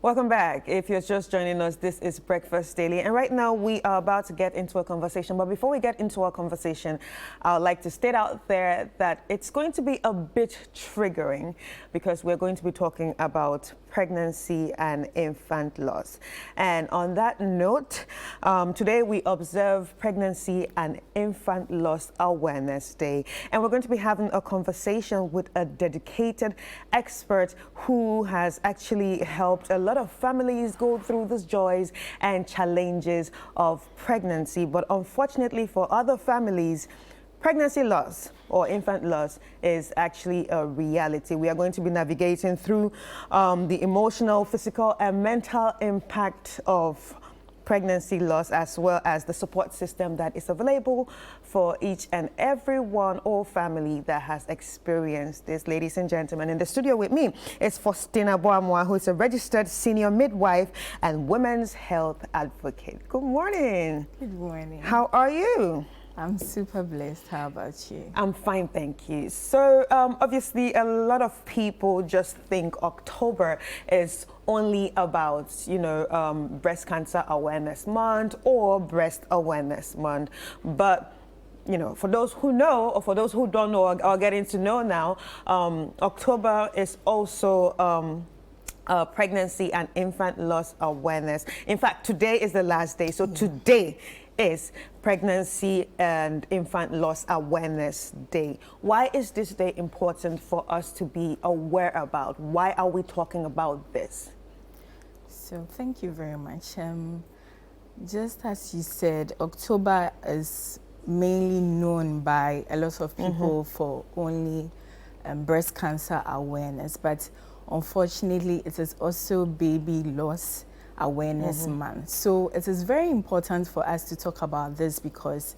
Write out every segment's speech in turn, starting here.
Welcome back. If you're just joining us, this is Breakfast Daily. And right now we are about to get into a conversation. But before we get into our conversation, I would like to state out there that it's going to be a bit triggering because we're going to be talking about pregnancy and infant loss. And on that note, today we observe Pregnancy and Infant Loss Awareness Day. And we're going to be having a conversation with a dedicated expert who has actually helped a lot of families go through these joys and challenges of pregnancy. But unfortunately for other families, pregnancy loss or infant loss is actually a reality. We are going to be navigating through the emotional, physical, and mental impact of pregnancy loss, as well as the support system that is available for each and every one or family that has experienced this. Ladies and gentlemen, in the studio with me is Faustina Boamwa, who is a registered senior midwife and women's health advocate. Good morning. Good morning. How are you? I'm super blessed. How about you? I'm fine, thank you. So obviously a lot of people just think October is only about, Breast Cancer Awareness Month or Breast Awareness Month. But, for those who know or for those who don't know or are getting to know now, October is also Pregnancy and Infant Loss Awareness. In fact, today is the last day. So today is Pregnancy and Infant Loss Awareness Day. Why is this day important for us to be aware about? Why are we talking about this? So thank you very much. Just as you said, October is mainly known by a lot of people for only breast cancer awareness, but unfortunately it is also baby loss awareness month. So it is very important for us to talk about this because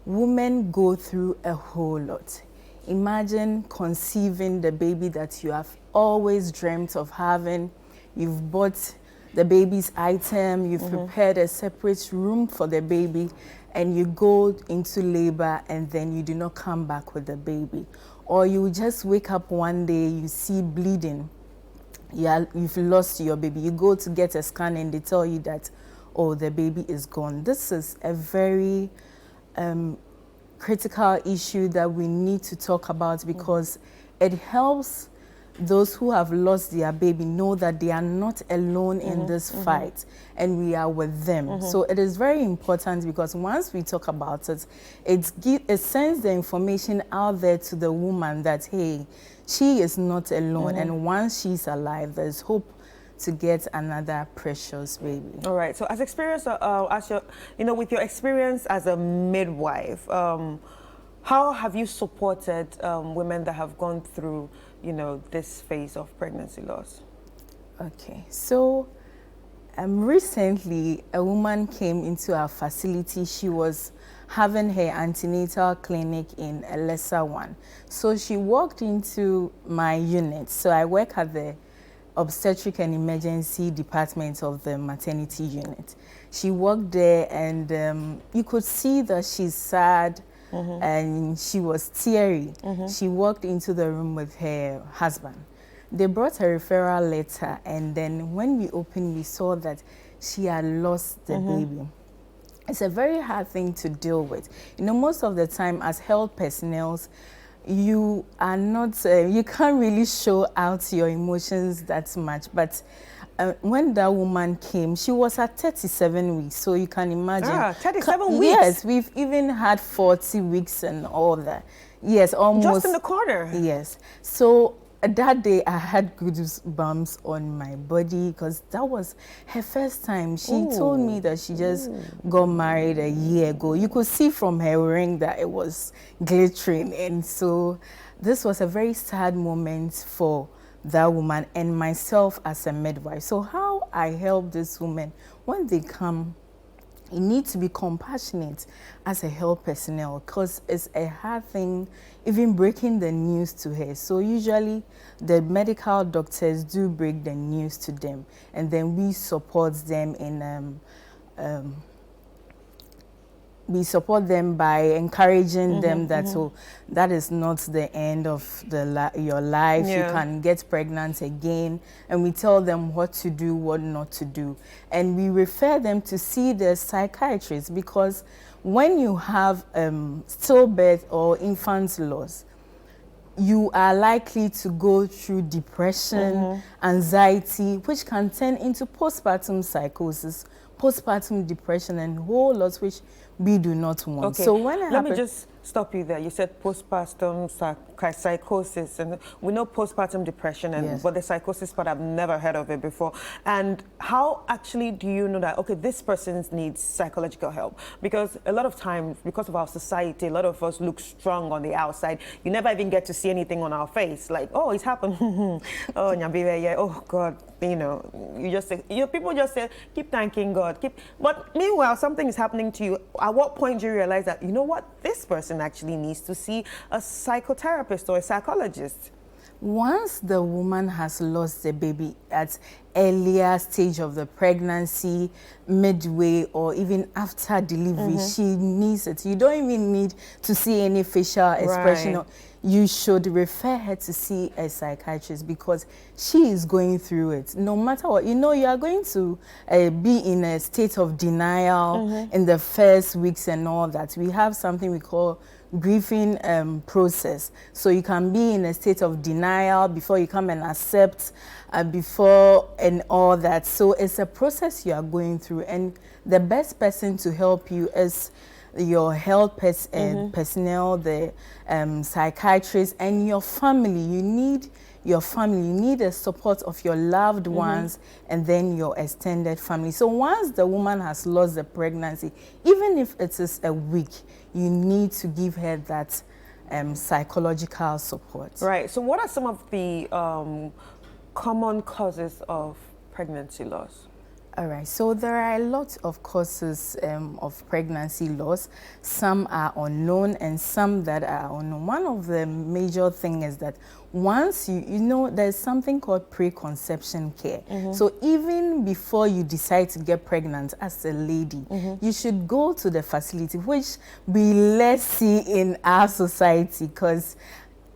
women go through a whole lot. Imagine conceiving the baby that you have always dreamt of having. You've bought the baby's item, you've prepared a separate room for the baby, and you go into labor and then you do not come back with the baby. Or you just wake up one day, you see bleeding. You've lost your baby. You go to get a scan and they tell you that, oh, the baby is gone. This is a very critical issue that we need to talk about because it helps those who have lost their baby know that they are not alone in this fight and we are with them. So it is very important because once we talk about it, it sends the information out there to the woman that, hey, she is not alone, and once she's alive, there's hope to get another precious baby. All right. So, as experience, with your experience as a midwife, how have you supported women that have gone through, this phase of pregnancy loss? Okay. So, recently, a woman came into our facility. She was having her antenatal clinic in a lesser one. So she walked into my unit. So I work at the obstetric and emergency department of the maternity unit. She walked there and you could see that she's sad and she was teary. She walked into the room with her husband. They brought a referral letter, and then when we opened, we saw that she had lost the baby. It's a very hard thing to deal with. Most of the time as health personnel, you are not, you can't really show out your emotions that much. But when that woman came, she was at 37 weeks. So you can imagine. 37 weeks? Yes, we've even had 40 weeks and all that. Yes, almost. Just in the corner? Yes. So that day I had goosebumps on my body because that was her first time. She told me that she just got married a year ago. You could see from her ring that it was glittering. And so this was a very sad moment for that woman and myself as a midwife. So how I help this woman when they come, you need to be compassionate as a health personnel because it's a hard thing even breaking the news to her. So usually the medical doctors do break the news to them and then we support them in we support them by encouraging them that so that is not the end of your life. You can get pregnant again, and we tell them what to do, what not to do, and we refer them to see the psychiatrist, because when you have stillbirth or infant loss, you are likely to go through depression, anxiety, which can turn into postpartum psychosis, postpartum depression, and whole lots which we do not want. Okay. So when let me just stop you there. You said postpartum psychosis, and we know postpartum depression, and but the psychosis part, I've never heard of it before. And how actually do you know that, okay, this person needs psychological help? Because a lot of times, because of our society, a lot of us look strong on the outside. You never even get to see anything on our face, like, oh, it's happened. Oh, Nyabiwe, yeah. Oh God, you know, you just say, people just say, keep thanking God. But meanwhile, something is happening to you. At what point do you realize that, you know what, this person actually needs to see a psychotherapist or a psychologist? Once the woman has lost the baby at earlier stage of the pregnancy, midway, or even after delivery, she needs it. You don't even need to see any facial expression. Right. You should refer her to see a psychiatrist, because she is going through it. No matter what, you know, you are going to be in a state of denial in the first weeks and all that. We have something we call grieving process. So you can be in a state of denial before you come and accept, before and all that. So it's a process you are going through, and the best person to help you is your health personnel, the psychiatrist, and your family. You need your family. You need the support of your loved ones, and then your extended family. So once the woman has lost the pregnancy, even if it is a week, you need to give her that psychological support. Right. So what are some of the common causes of pregnancy loss? All right, so there are a lot of causes of pregnancy loss. Some are unknown and some that are unknown. One of the major things is that once you know, there's something called preconception care. So even before you decide to get pregnant as a lady, you should go to the facility, which we less see in our society, because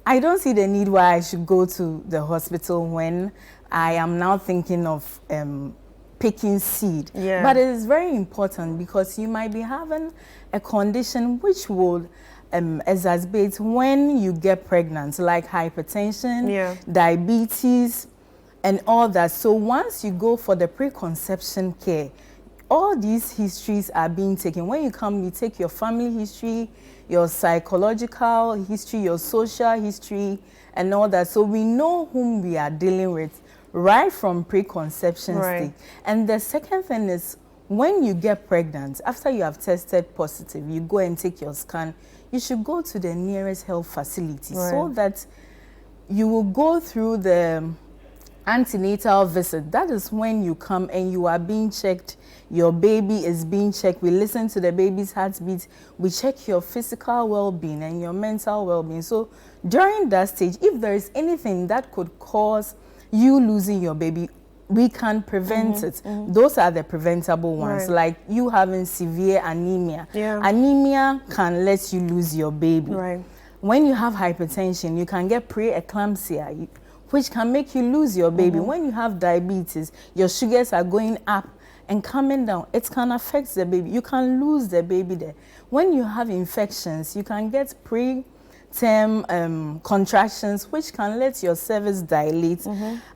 I don't see the need why I should go to the hospital when I am now thinking of picking seed. But it is very important, because you might be having a condition which will exacerbate when you get pregnant, like hypertension, diabetes, and all that. So once you go for the preconception care, all these histories are being taken. When you come, you take your family history, your psychological history, your social history, and all that. So we know whom we are dealing with right from preconception stage. And the second thing is, when you get pregnant, after you have tested positive, you go and take your scan, you should go to the nearest health facility, so that you will go through the antenatal visit. That is when you come and you are being checked. Your baby is being checked. We listen to the baby's heartbeat. We check your physical well-being and your mental well-being. So during that stage, if there is anything that could cause you losing your baby, we can prevent it. Those are the preventable ones, like you having severe anemia. Anemia can let you lose your baby. When you have hypertension, you can get preeclampsia, which can make you lose your baby. When you have diabetes, your sugars are going up and coming down. It can affect the baby. You can lose the baby there. When you have infections, you can get preterm contractions, which can let your cervix dilate.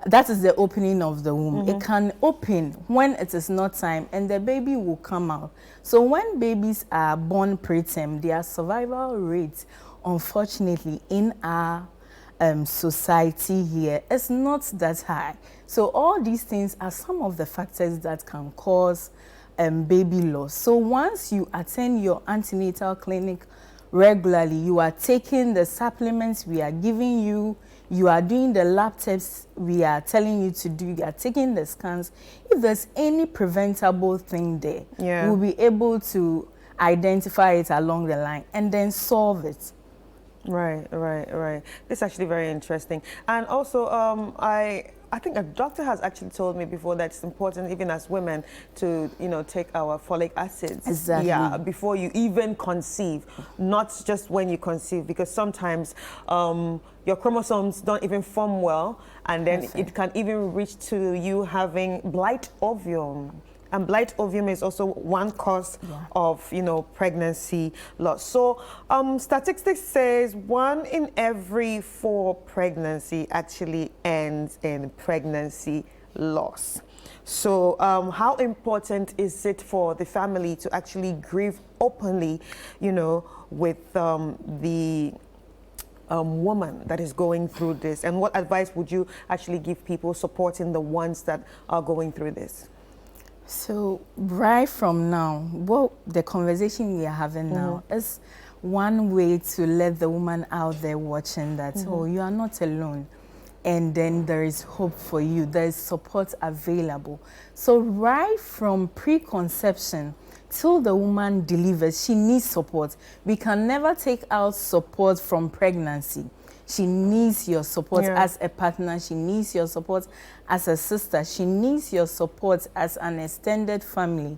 That is the opening of the womb. It can open when it is not time, and the baby will come out. So when babies are born preterm, their survival rate, unfortunately, in our society here, is not that high. So all these things are some of the factors that can cause baby loss. So once you attend your antenatal clinic regularly, you are taking the supplements we are giving you, you are doing the lab tests we are telling you to do, you are taking the scans. If there's any preventable thing there, we'll be able to identify it along the line and then solve it. Right. This is actually very interesting. And also, I I think a doctor has actually told me before that it's important, even as women, to take our folic acids. Exactly. Yeah, before you even conceive, not just when you conceive, because sometimes your chromosomes don't even form well, and then it can even reach to you having blight ovum. And blight ovum is also one cause of, pregnancy loss. So statistics says 1 in every 4 pregnancy actually ends in pregnancy loss. So how important is it for the family to actually grieve openly, with the woman that is going through this? And what advice would you actually give people supporting the ones that are going through this? So right from now, what the conversation we are having now is one way to let the woman out there watching that, oh, you are not alone. And then there is hope for you. There is support available. So right from preconception till the woman delivers, she needs support. We can never take out support from pregnancy. She needs your support as a partner. She needs your support as a sister. She needs your support as an extended family.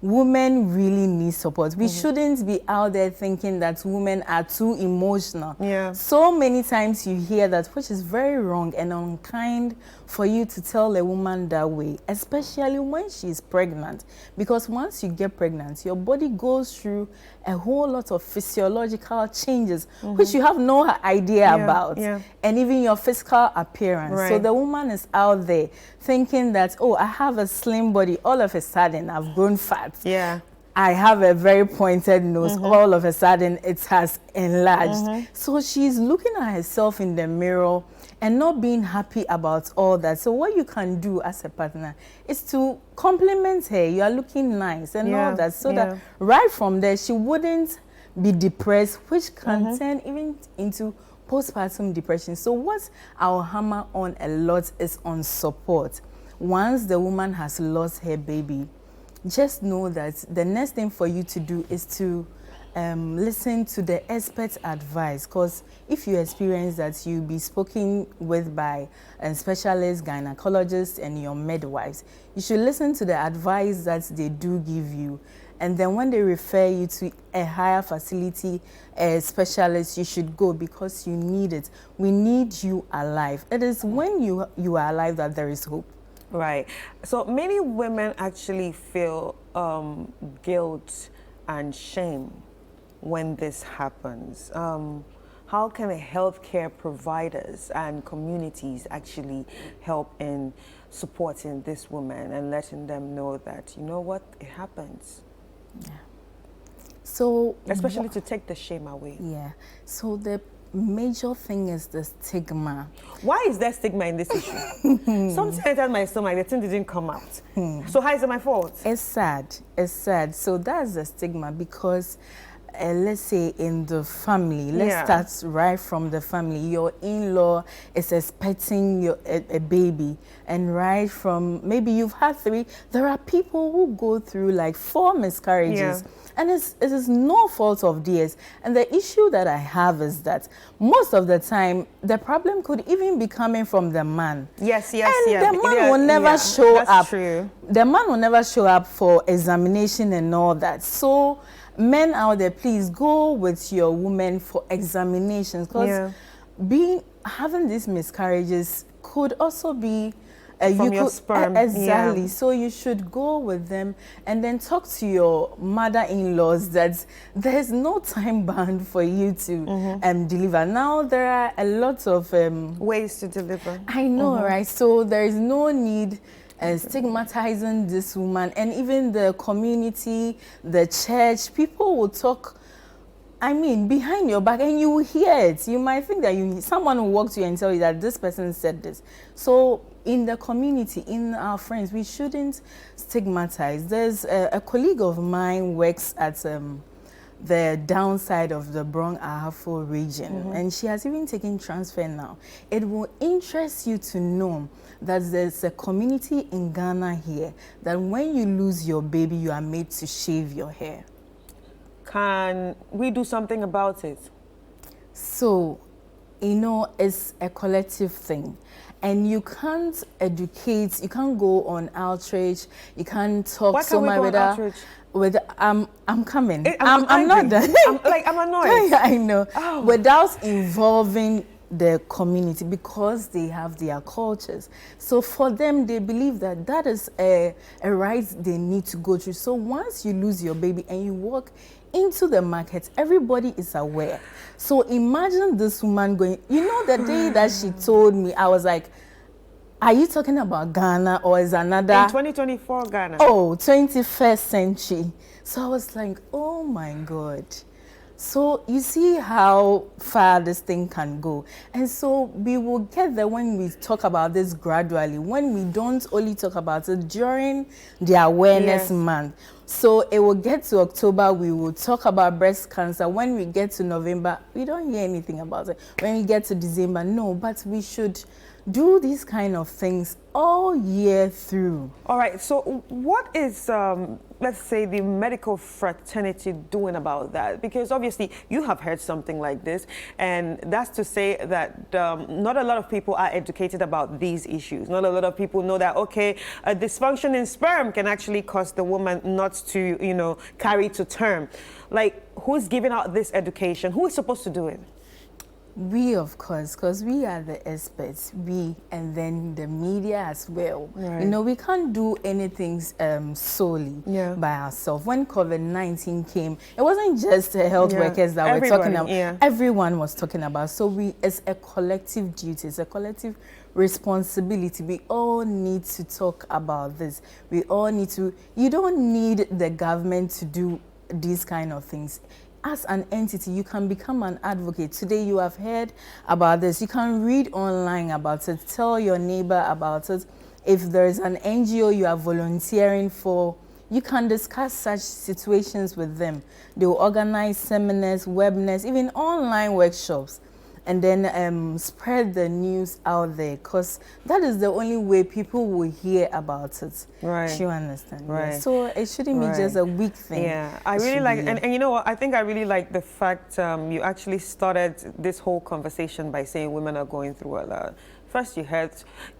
Women really need support. We shouldn't be out there thinking that women are too emotional. Yeah. So many times you hear that, which is very wrong and unkind for you to tell a woman that way, especially when she's pregnant. Because once you get pregnant, your body goes through a whole lot of physiological changes, which you have no idea about. Yeah. And even your physical appearance. Right. So the woman is out there thinking that, oh, I have a slim body. All of a sudden, I've grown fat. Yeah. I have a very pointed nose. All of a sudden, it has enlarged. So she's looking at herself in the mirror and not being happy about all that. So what you can do as a partner is to compliment her. You are looking nice and all that. So that right from there, she wouldn't be depressed, which can turn even into postpartum depression. So what I'll hammer on a lot is on support. Once the woman has lost her baby, just know that the next thing for you to do is to listen to the expert advice, because if you experience that, you'll be spoken with by specialists, gynecologists, and your midwives. You should listen to the advice that they do give you. And then when they refer you to a higher facility, a specialist, you should go because you need it. We need you alive. It is when you are alive that there is hope. Right. So many women actually feel guilt and shame when this happens. How can the healthcare providers and communities actually help in supporting this woman and letting them know that, you know what, it happens? Yeah. So especially to take the shame away. Yeah. So the major thing is the stigma. Why is there stigma in this issue? Sometimes I tell my stomach the thing didn't come out. So how is it my fault? It's sad. It's sad. So that's the stigma because let's say in the family, let's start right from the family. Your in-law is expecting a baby, and right from maybe you've had 3. There are people who go through like 4 miscarriages. And it is no fault of theirs. And the issue that I have is that most of the time, the problem could even be coming from the man. Yes. And the man will never show up. That's true. The man will never show up for examination and all that. So men out there, please go with your woman for examinations, because having these miscarriages could also be from your sperm. Exactly. So you should go with them and then talk to your mother-in-laws that there's no time bound for you to deliver. Now there are a lot of ways to deliver. I know, right? So there is no need stigmatizing this woman, and even the community, the church, people will talk, I mean, behind your back, and you will hear it. You might think that someone will walk to you and tell you that this person said this. So in the community, in our friends, we shouldn't stigmatize. There's a colleague of mine works at the downside of the Brong Ahafo region, and she has even taken transfer now. It will interest you to know that there's a community in Ghana here that when you lose your baby, you are made to shave your hair. Can we do something about it? So, it's a collective thing. and you can't educate, you can't go on outreach, you can't talk Why to can't we my go on outreach? I'm coming. I'm not done. I'm annoyed. I know. Oh. Without involving the community, because they have their cultures. So for them, they believe that that is a right they need to go through. So once you lose your baby and you walk into the market, everybody is aware. So imagine this woman going, you know, the day that she told me, I was like, are you talking about Ghana or is another? In 2024 Ghana. Oh, 21st century. So I was like, oh my God. So you see how far this thing can go. And so we will get there when we talk about this gradually, when we don't only talk about it during the awareness month. So it will get to October, we will talk about breast cancer. When we get to November, we don't hear anything about it. When we get to December, no, but we should do these kind of things all year through. All right, so what is, let's say, the medical fraternity doing about that? Because obviously you have heard something like this, and that's to say that not a lot of people are educated about these issues. Not a lot of people know that, okay, a dysfunction in sperm can actually cause the woman not to, you know, carry to term. Like, who's giving out this education? Who is supposed to do it? We, of course, because we are the experts, and then the media as well. Right. You know, we can't do anything solely by ourselves. When COVID-19 came, it wasn't just the health workers that were talking about. Everyone was talking about. So it's a collective duty, it's a collective responsibility. We all need to talk about this. We all need to, you don't need the government to do these kind of things. As an entity, you can become an advocate. Today you have heard about this. You can read online about it. Tell your neighbor about it. If there's an NGO you are volunteering for, you can discuss such situations with them. They will organize seminars, webinars, even online workshops, and then spread the news out there, because that is the only way people will hear about it. Right. You understand? Right. Yeah. So it shouldn't be just a weak thing. Yeah, I really like, and you know what, I think I really like the fact you actually started this whole conversation by saying women are going through a lot. First, you heard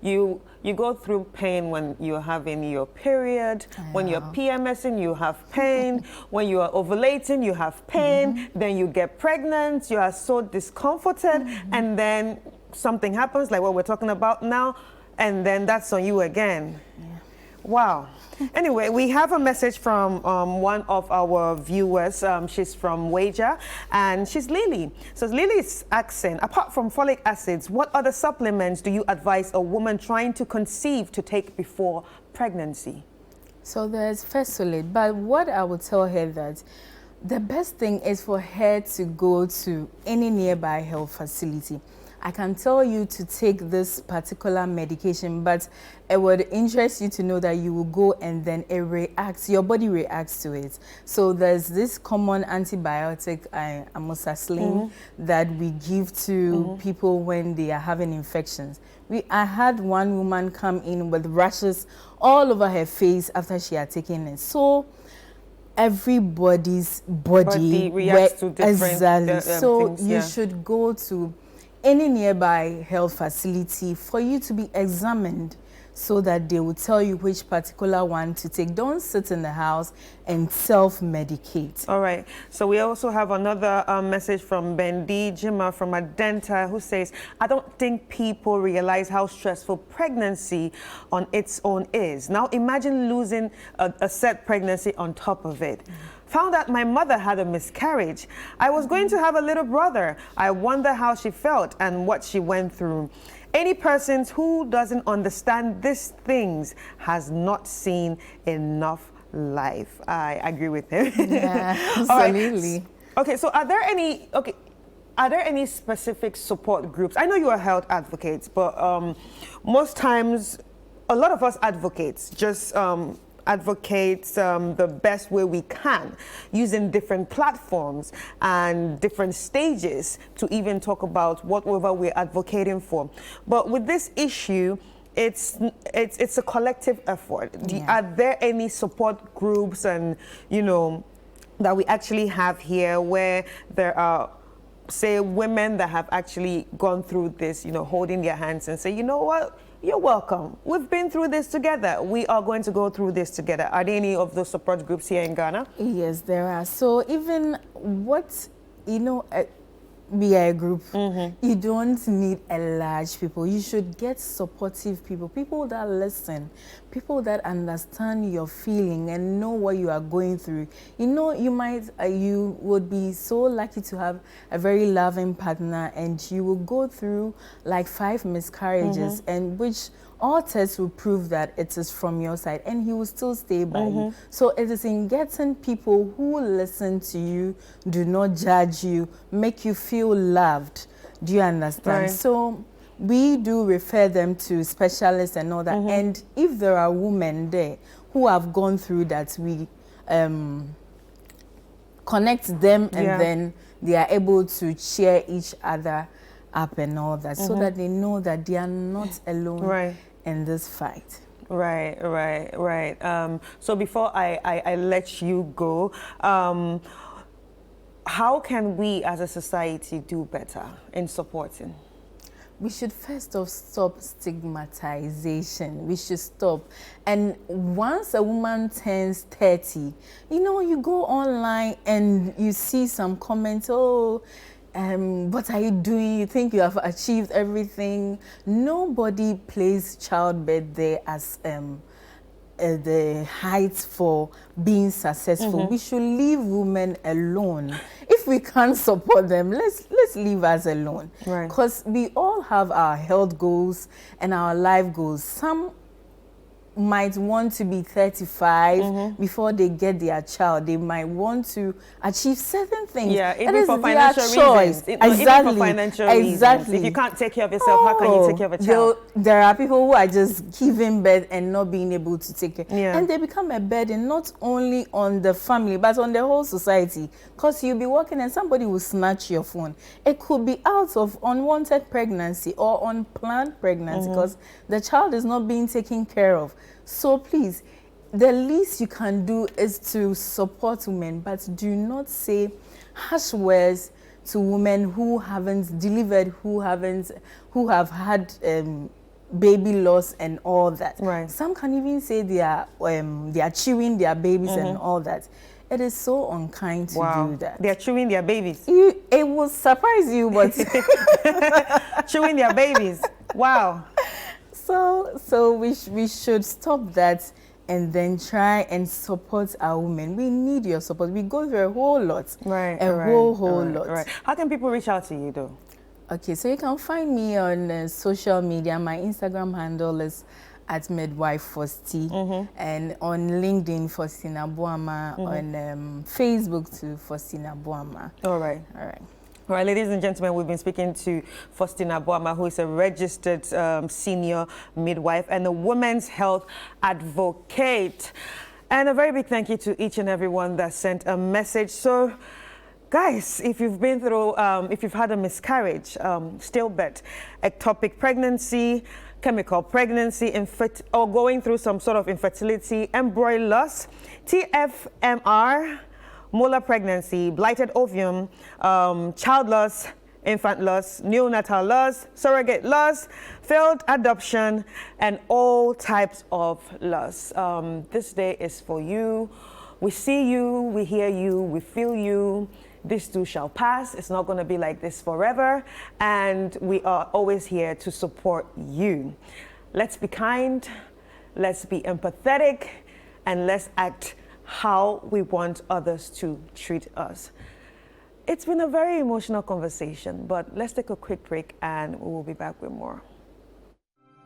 you go through pain when you're having your period. When you're PMSing, you have pain. When you are ovulating, you have pain. Then you get pregnant, you are so discomforted, and then something happens, like what we're talking about now, and then that's on you again. Wow. Anyway, we have a message from one of our viewers. She's from Wager, and she's Lily. So Lily is asking, apart from folic acids, what other supplements do you advise a woman trying to conceive to take before pregnancy? So there's Fesolate, but what I would tell her that the best thing is for her to go to any nearby health facility. I can tell you to take this particular medication, but it would interest you to know that you will go and then it reacts, your body reacts to it. So there's this common antibiotic, amoxicillin, that we give to people when they are having infections. I had one woman come in with rashes all over her face after she had taken it. So everybody's body reacts to different so things, you should go to any nearby health facility for you to be examined, so that they will tell you which particular one to take. Don't sit in the house and self-medicate. All right. So we also have another message from Bendi Jima from Adenta, who says, I don't think people realize how stressful pregnancy on its own is. Now imagine losing a set pregnancy on top of it. Found out my mother had a miscarriage. I was going to have a little brother. I wonder how she felt and what she went through. Any person who doesn't understand these things has not seen enough life. I agree with him. Yeah, absolutely. Right. Okay, so are there any specific support groups? I know you are health advocates, but most times, a lot of us advocates just advocates the best way we can, using different platforms and different stages to even talk about whatever we're advocating for. But with this issue, it's a collective effort. Are there any support groups and, you know, that we actually have here where there are say, women that have actually gone through this, you know, holding their hands and say, you know what? You're welcome. We've been through this together. We are going to go through this together. Are there any of those support groups here in Ghana? Yes, there are. So even what, you know, we are a group. You don't need a large people. You should get supportive people, people that listen, people that understand your feeling and know what you are going through. You know, you would be so lucky to have a very loving partner, and you will go through like 5 miscarriages, and which all tests will prove that it is from your side, and he will still stay by you. So it is in getting people who listen to you, do not judge you, make you feel loved. Do you understand? Right. So we do refer them to specialists and all that. And if there are women there who have gone through that, we connect them, and then they are able to cheer each other up and all that, so that they know that they are not alone in this fight. Right. So before I let you go, how can we as a society do better in supporting? We should first off stop stigmatization. We should stop. And once a woman turns 30, you know, you go online and you see some comments, oh, what are you doing? You think you have achieved everything. Nobody plays childbirth there as the heights for being successful. We should leave women alone. If we can't support them, let's leave us alone. Because we all have our health goals and our life goals. Some might want to be 35 before they get their child. They might want to achieve certain things. Yeah, that even is for their financial choice. reasons. Exactly. Even for financial reasons. If you can't take care of yourself, how can you take care of a child? There are people who are just giving birth and not being able to take care. Yeah. And they become a burden not only on the family, but on the whole society. Because you'll be working and somebody will snatch your phone. It could be out of unwanted pregnancy or unplanned pregnancy, because the child is not being taken care of. So please, the least you can do is to support women, but do not say harsh words to women who haven't delivered, who have had baby loss and all that. Some can even say they are chewing their babies and all that. It is so unkind to do that. They're chewing their babies. It will surprise you, but chewing their babies. Wow. So we should stop that and then try and support our women. We need your support. We go through a whole lot. A whole lot. How can people reach out to you though? Okay, so you can find me on social media. My Instagram handle is @midwife4St, and on LinkedIn Faustina Boama, on Facebook to Faustina Boama. All right, ladies and gentlemen, we've been speaking to Faustina Boama, who is a registered senior midwife and a women's health advocate. And a very big thank you to each and everyone that sent a message. So, guys, if you've been through, if you've had a miscarriage, stillbirth, ectopic pregnancy, chemical pregnancy, or going through some sort of infertility, embryo loss, TFMR, molar pregnancy, blighted ovum, child loss, infant loss, neonatal loss, surrogate loss, failed adoption, and all types of loss. This day is for you. We see you, we hear you, we feel you. This too shall pass. It's not going to be like this forever. And we are always here to support you. Let's be kind, let's be empathetic, and let's act how we want others to treat us. It's been a very emotional conversation, but let's take a quick break and we will be back with more.